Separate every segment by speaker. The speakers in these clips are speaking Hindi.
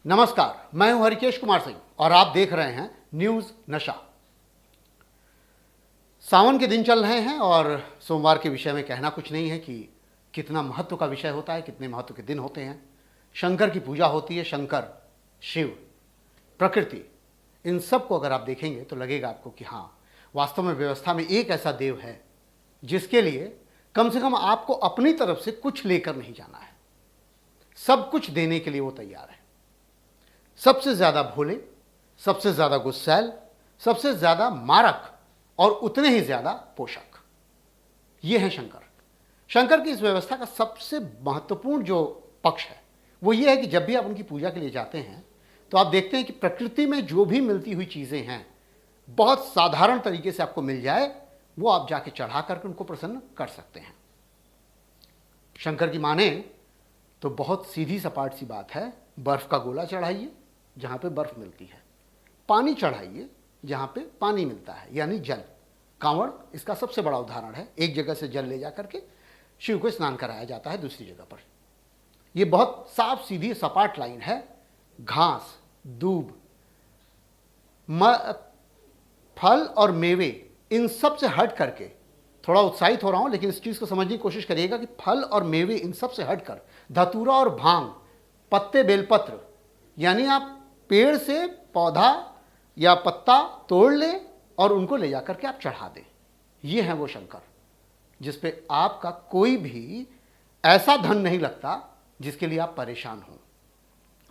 Speaker 1: नमस्कार, मैं हूं हरिकेश कुमार सिंह और आप देख रहे हैं न्यूज नशा। सावन के दिन चल रहे हैं और सोमवार के विषय में कहना कुछ नहीं है कि कितना महत्व का विषय होता है, कितने महत्व के दिन होते हैं। शंकर की पूजा होती है, शंकर, शिव, प्रकृति, इन सब को अगर आप देखेंगे तो लगेगा आपको कि हाँ, वास्तव में व्यवस्था में एक ऐसा देव है जिसके लिए कम से कम आपको अपनी तरफ से कुछ लेकर नहीं जाना है, सब कुछ देने के लिए वो तैयार है। सबसे ज्यादा भोले, सबसे ज्यादा गुस्सैल, सबसे ज्यादा मारक और उतने ही ज्यादा पोषक, ये है शंकर। शंकर की इस व्यवस्था का सबसे महत्वपूर्ण जो पक्ष है वो ये है कि जब भी आप उनकी पूजा के लिए जाते हैं तो आप देखते हैं कि प्रकृति में जो भी मिलती हुई चीजें हैं बहुत साधारण तरीके से आपको मिल जाए, वो आप जाके चढ़ा करके उनको प्रसन्न कर सकते हैं। शंकर की माने तो बहुत सीधी सपाट सी बात है, बर्फ का गोला चढ़ाइए जहां पे बर्फ मिलती है, पानी चढ़ाइए जहां पे पानी मिलता है, यानी जल। कांवड़ इसका सबसे बड़ा उदाहरण है। एक जगह से जल ले जा करके शिव को स्नान कराया जाता है दूसरी जगह पर। यह बहुत साफ सीधी सपाट लाइन है। घास, दूब, फल और मेवे, इन सब से हट करके, थोड़ा उत्साहित हो रहा हूं लेकिन इस चीज को समझने की कोशिश करिएगा कि फल और मेवे इन सब से हटकर धतूरा और भांग, पत्ते, बेलपत्र, यानी आप पेड़ से पौधा या पत्ता तोड़ लें और उनको ले जाकर के आप चढ़ा दें। ये है वो शंकर जिस पे आपका कोई भी ऐसा धन नहीं लगता जिसके लिए आप परेशान हों,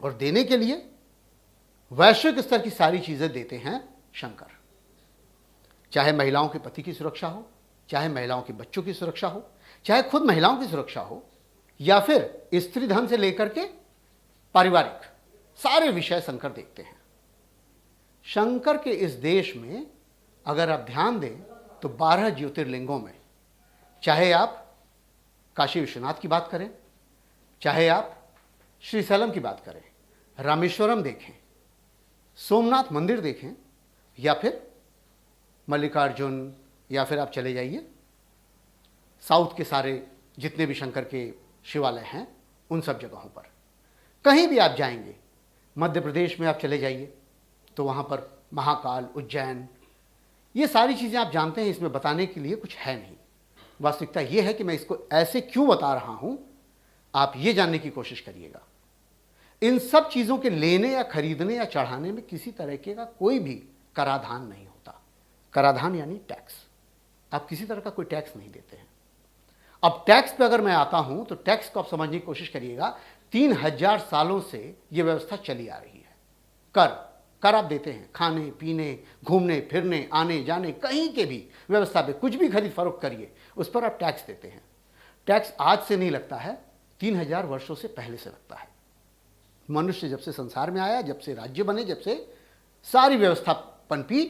Speaker 1: और देने के लिए वैश्विक स्तर की सारी चीजें देते हैं शंकर। चाहे महिलाओं के पति की सुरक्षा हो, चाहे महिलाओं के बच्चों की सुरक्षा हो, चाहे खुद महिलाओं की सुरक्षा हो, या फिर स्त्री धन से लेकर के पारिवारिक सारे विषय शंकर देखते हैं। शंकर के इस देश में अगर आप ध्यान दें तो 12 ज्योतिर्लिंगों में, चाहे आप काशी विश्वनाथ की बात करें, चाहे आप श्रीशैलम की बात करें, रामेश्वरम देखें, सोमनाथ मंदिर देखें, या फिर मल्लिकार्जुन, या फिर आप चले जाइए साउथ के सारे जितने भी शंकर के शिवालय हैं उन सब जगहों पर, कहीं भी आप जाएंगे, मध्य प्रदेश में आप चले जाइए तो वहाँ पर महाकाल, उज्जैन, ये सारी चीज़ें आप जानते हैं। इसमें बताने के लिए कुछ है नहीं। वास्तविकता ये है कि मैं इसको ऐसे क्यों बता रहा हूँ, आप ये जानने की कोशिश करिएगा। इन सब चीज़ों के लेने या खरीदने या चढ़ाने में किसी तरीके का कोई भी कराधान नहीं होता। कराधान यानी टैक्स। आप किसी तरह का कोई टैक्स नहीं देते हैं। अब टैक्स पे अगर मैं आता हूं तो टैक्स को आप समझने की कोशिश करिएगा। 3000 सालों से यह व्यवस्था चली आ रही है। कर आप देते हैं, खाने पीने, घूमने फिरने, आने जाने, कहीं के भी व्यवस्था पे कुछ भी खरीद फरोख्त करिए उस पर आप टैक्स देते हैं। टैक्स आज से नहीं लगता है, 3000 वर्षों से पहले से लगता है। मनुष्य जब से संसार में आया, जब से राज्य बने, जब से सारी व्यवस्था पनपी,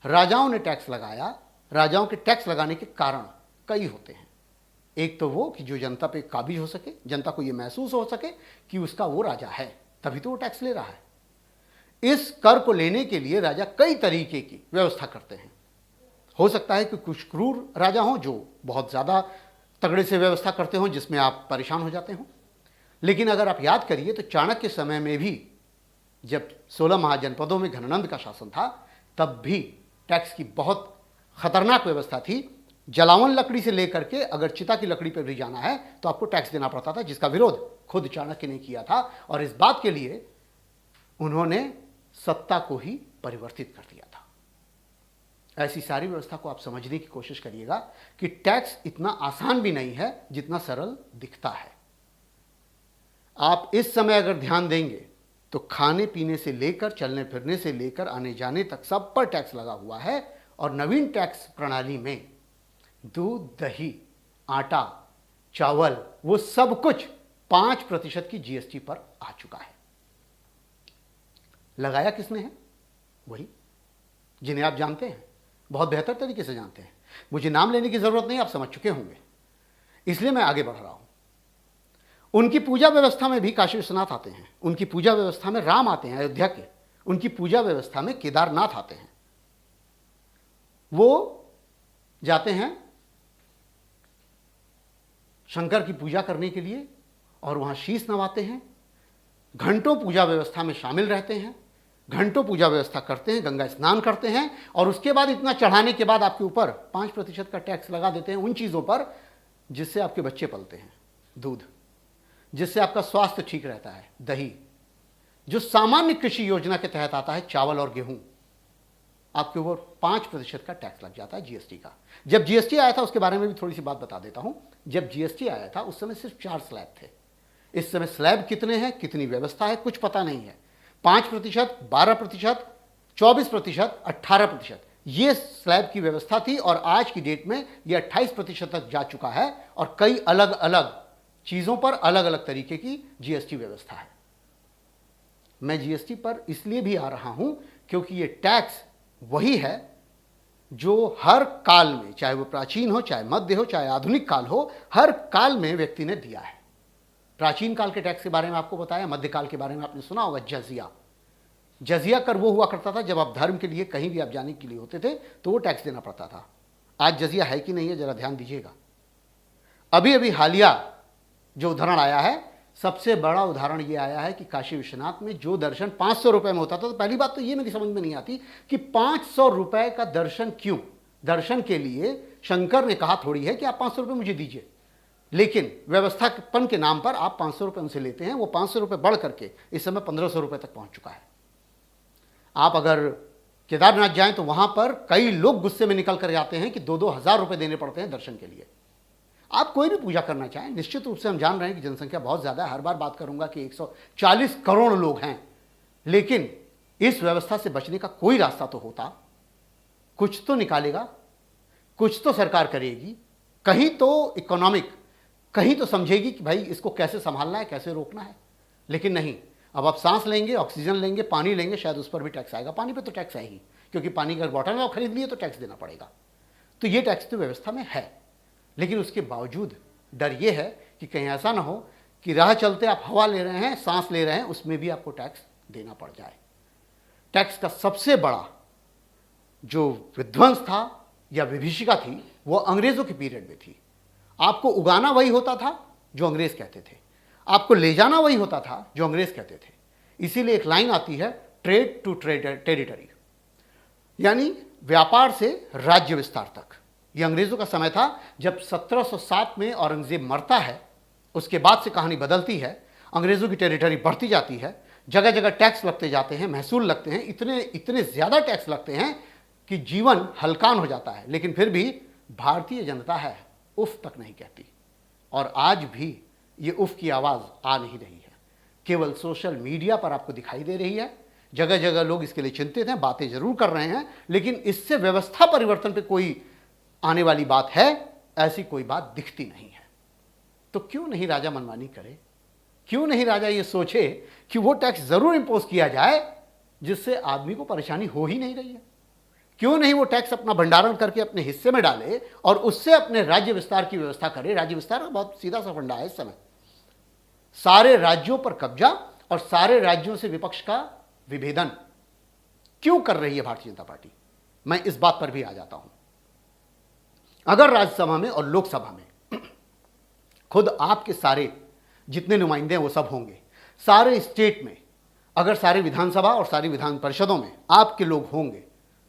Speaker 1: राजाओं ने टैक्स लगाया। राजाओं के टैक्स लगाने के कारण कई होते हैं। एक तो वो कि जो जनता पे काबिज हो सके, जनता को ये महसूस हो सके कि उसका वो राजा है, तभी तो वो टैक्स ले रहा है। इस कर को लेने के लिए राजा कई तरीके की व्यवस्था करते हैं। हो सकता है कि कुछ क्रूर राजा हों जो बहुत ज़्यादा तगड़े से व्यवस्था करते हों जिसमें आप परेशान हो जाते हों, लेकिन अगर आप याद करिए तो चाणक्य के समय में भी जब 16 महाजनपदों में घनानंद का शासन था तब भी टैक्स की बहुत खतरनाक व्यवस्था थी। जलावन लकड़ी से लेकर के अगर चिता की लकड़ी पर भी जाना है तो आपको टैक्स देना पड़ता था, जिसका विरोध खुद चाणक्य ने किया था, और इस बात के लिए उन्होंने सत्ता को ही परिवर्तित कर दिया था। ऐसी सारी व्यवस्था को आप समझने की कोशिश करिएगा कि टैक्स इतना आसान भी नहीं है जितना सरल दिखता है। आप इस समय अगर ध्यान देंगे तो खाने पीने से लेकर, चलने फिरने से लेकर, आने जाने तक सब पर टैक्स लगा हुआ है। और नवीन टैक्स प्रणाली में दूध, दही, आटा, चावल, वो सब कुछ 5% की जीएसटी पर आ चुका है। लगाया किसने है? वही जिन्हें आप जानते हैं, बहुत बेहतर तरीके से जानते हैं। मुझे नाम लेने की जरूरत नहीं, आप समझ चुके होंगे, इसलिए मैं आगे बढ़ रहा हूं। उनकी पूजा व्यवस्था में भी काशी विश्वनाथ आते हैं, उनकी पूजा व्यवस्था में राम आते हैं अयोध्या के, उनकी पूजा व्यवस्था में केदारनाथ आते हैं। वो जाते हैं शंकर की पूजा करने के लिए और वहां शीश नवाते हैं, घंटों पूजा व्यवस्था में शामिल रहते हैं, घंटों पूजा व्यवस्था करते हैं, गंगा स्नान करते हैं, और उसके बाद इतना चढ़ाने के बाद आपके ऊपर 5% का टैक्स लगा देते हैं उन चीज़ों पर जिससे आपके बच्चे पलते हैं, दूध, जिससे आपका स्वास्थ्य ठीक रहता है, दही, जो सामान्य कृषि योजना के तहत आता है, चावल और गेहूं, आपके ऊपर 5% का टैक्स लग जाता है जीएसटी का। जब जीएसटी आया था उसके बारे में भी थोड़ी सी बात बता देता हूं। जब जीएसटी आया था उस समय सिर्फ 4 स्लैब थे। इस समय स्लैब कितने हैं, कितनी व्यवस्था है, कुछ पता नहीं है। 5%, 12%, 24%, 18%, ये स्लैब की व्यवस्था थी, और आज की डेट में ये 28% तक जा चुका है, और कई अलग अलग चीज़ों पर अलग अलग तरीके की जीएसटी व्यवस्था है। मैं जीएसटी पर इसलिए भी आ रहा हूं क्योंकि ये टैक्स वही है जो हर काल में, चाहे वो प्राचीन हो, चाहे मध्य हो, चाहे आधुनिक काल हो, हर काल में व्यक्ति ने दिया है। प्राचीन काल के टैक्स के बारे में आपको बताया, मध्यकाल के बारे में आपने सुना होगा जजिया। जजिया कर वो हुआ करता था जब आप धर्म के लिए कहीं भी आप जाने के लिए होते थे तो वो टैक्स देना पड़ता था। आज जजिया है कि नहीं है, जरा ध्यान दीजिएगा। अभी अभी हालिया जो उदाहरण आया है, सबसे बड़ा उदाहरण ये आया है कि काशी विश्वनाथ में जो दर्शन 500 रुपए में होता था, तो पहली बात तो ये मेरी समझ में नहीं आती कि 500 रुपए का दर्शन क्यों। दर्शन के लिए शंकर ने कहा थोड़ी है कि आप 500 रुपए मुझे दीजिए, लेकिन व्यवस्थापन के नाम पर आप 500 रुपए उनसे लेते हैं। वो 500 रुपए बढ़ करके इस समय 1500 रुपए तक पहुंच चुका है। आप अगर केदारनाथ जाएं तो वहां पर कई लोग गुस्से में निकल कर जाते हैं कि 2-2 हज़ार रुपए देने पड़ते हैं दर्शन के लिए। आप कोई भी पूजा करना चाहें, निश्चित रूप से हम जान रहे हैं कि जनसंख्या बहुत ज़्यादा है, हर बार बात करूंगा कि 140 करोड़ लोग हैं, लेकिन इस व्यवस्था से बचने का कोई रास्ता तो होता, कुछ तो निकालेगा, कुछ तो सरकार करेगी, कहीं तो इकोनॉमिक, कहीं तो समझेगी कि भाई इसको कैसे संभालना है, कैसे रोकना है। लेकिन नहीं, अब आप सांस लेंगे, ऑक्सीजन लेंगे, पानी लेंगे, शायद उस पर भी टैक्स आएगा। पानी पे तो टैक्स है ही, क्योंकि पानी का बॉटल में आप खरीद लिए तो टैक्स देना पड़ेगा। तो ये टैक्स तो व्यवस्था में है, लेकिन उसके बावजूद डर ये है कि कहीं ऐसा ना हो कि राह चलते आप हवा ले रहे हैं, सांस ले रहे हैं, उसमें भी आपको टैक्स देना पड़ जाए। टैक्स का सबसे बड़ा जो विध्वंस था या विभीषिका थी वो अंग्रेजों के पीरियड में थी। आपको उगाना वही होता था जो अंग्रेज कहते थे, आपको ले जाना वही होता था जो अंग्रेज कहते थे। इसीलिए एक लाइन आती है, ट्रेड टू टेरिटरी, यानी व्यापार से राज्य विस्तार तक। ये अंग्रेजों का समय था। जब 1707 में औरंगजेब मरता है, उसके बाद से कहानी बदलती है। अंग्रेजों की टेरिटरी बढ़ती जाती है, जगह जगह टैक्स लगते जाते हैं, महसूल लगते हैं, इतने ज़्यादा टैक्स लगते हैं कि जीवन हलकान हो जाता है। लेकिन फिर भी भारतीय जनता है उफ तक नहीं कहती, और आज भी ये उफ की आवाज़ आ नहीं रही है। केवल सोशल मीडिया पर आपको दिखाई दे रही है। जगह जगह लोग इसके लिए चिंतित हैं, बातें जरूर कर रहे हैं, लेकिन इससे व्यवस्था परिवर्तन पे कोई आने वाली बात है, ऐसी कोई बात दिखती नहीं है। तो क्यों नहीं राजा मनमानी करे, क्यों नहीं राजा ये सोचे कि वो टैक्स जरूर इंपोज किया जाए जिससे आदमी को परेशानी हो ही नहीं रही है। क्यों नहीं वो टैक्स अपना भंडारण करके अपने हिस्से में डाले और उससे अपने राज्य विस्तार की व्यवस्था करे। राज्य विस्तार का बहुत सीधा सा फंडा है इस समय, सारे राज्यों पर कब्जा और सारे राज्यों से विपक्ष का विभेदन क्यों कर रही है भारतीय जनता पार्टी। मैं इस बात पर भी आ जाता हूं। अगर राज्यसभा में और लोकसभा में खुद आपके सारे जितने नुमाइंदे हैं वो सब होंगे, सारे स्टेट में अगर सारे विधानसभा और सारी विधान परिषदों में आपके लोग होंगे,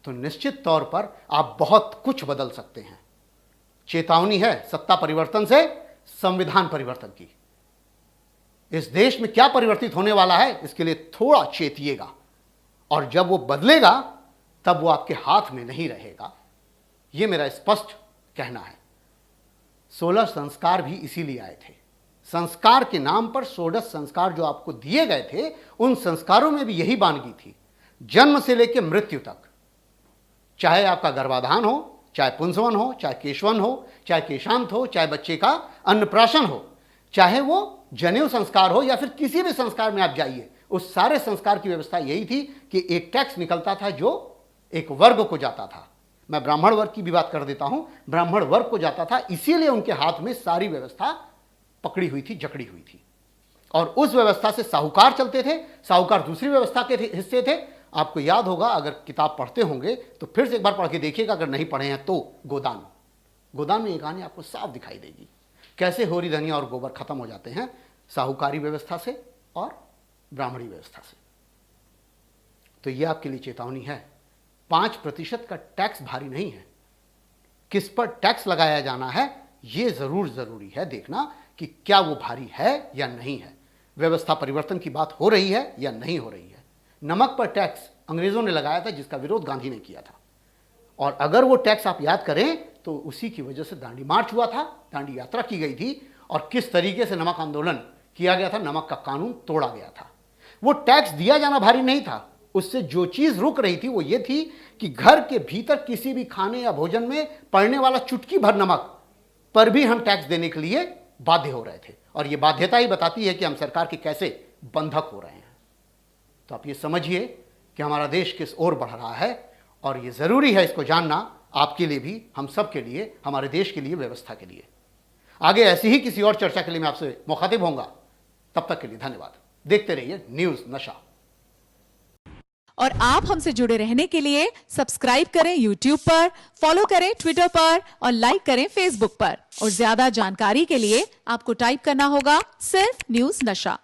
Speaker 1: तो निश्चित तौर पर आप बहुत कुछ बदल सकते हैं। चेतावनी है सत्ता परिवर्तन से संविधान परिवर्तन की। इस देश में क्या परिवर्तित होने वाला है इसके लिए थोड़ा चेतिएगा, और जब वो बदलेगा तब वो आपके हाथ में नहीं रहेगा। ये मेरा स्पष्ट कहना है। 16 संस्कार भी इसीलिए आए थे। संस्कार के नाम पर 16 संस्कार जो आपको दिए गए थे, उन संस्कारों में भी यही वानगी थी, जन्म से लेकर मृत्यु तक। चाहे आपका गर्भाधान हो, चाहे पुंसवन हो, चाहे केशवन हो, चाहे केशांत हो, चाहे बच्चे का अन्नप्राशन हो, चाहे वो जनेऊ संस्कार हो या फिर किसी भी संस्कार में आप जाइए, उस सारे संस्कार की व्यवस्था यही थी कि एक टैक्स निकलता था जो एक वर्ग को जाता था। मैं ब्राह्मण वर्ग की भी बात कर देता हूं। ब्राह्मण वर्ग को जाता था, इसीलिए उनके हाथ में सारी व्यवस्था पकड़ी हुई थी, जकड़ी हुई थी, और उस व्यवस्था से साहूकार चलते थे। साहूकार दूसरी व्यवस्था के हिस्से थे। आपको याद होगा, अगर किताब पढ़ते होंगे तो फिर से एक बार पढ़ के देखिएगा, अगर नहीं पढ़े हैं तो। गोदान में ये कहानी आपको साफ दिखाई देगी, कैसे होरी धनिया और गोबर खत्म हो जाते हैं साहूकारी व्यवस्था से और ब्राह्मणी व्यवस्था से। तो यह आपके लिए चेतावनी है। 5% का टैक्स भारी नहीं है। किस पर टैक्स लगाया जाना है यह जरूरी है देखना कि क्या वो भारी है या नहीं है। व्यवस्था परिवर्तन की बात हो रही है या नहीं हो रही है। नमक पर टैक्स अंग्रेजों ने लगाया था, जिसका विरोध गांधी ने किया था। और अगर वो टैक्स आप याद करें तो उसी की वजह से दांडी मार्च हुआ था, दांडी यात्रा की गई थी, और किस तरीके से नमक आंदोलन किया गया था, नमक का कानून तोड़ा गया था। वो टैक्स दिया जाना भारी नहीं था, उससे जो चीज रुक रही थी वो ये थी कि घर के भीतर किसी भी खाने या भोजन में पड़ने वाला चुटकी भर नमक पर भी हम टैक्स देने के लिए बाध्य हो रहे थे। और ये बाध्यता ही बताती है कि हम सरकार के कैसे बंधक हो रहे हैं। तो आप ये समझिए कि हमारा देश किस ओर बढ़ रहा है, और ये जरूरी है इसको जानना, आपके लिए भी, हम सब के लिए, हमारे देश के लिए, व्यवस्था के लिए। आगे ऐसी ही किसी और चर्चा के लिए मैं आपसे मुखातिब होऊंगा। तब तक के लिए धन्यवाद। देखते रहिए न्यूज़ नशा।
Speaker 2: और आप हमसे जुड़े रहने के लिए सब्सक्राइब करें YouTube पर, फॉलो करें Twitter पर और लाइक करें Facebook पर। और ज्यादा जानकारी के लिए आपको टाइप करना होगा सिर्फ न्यूज़ नशा।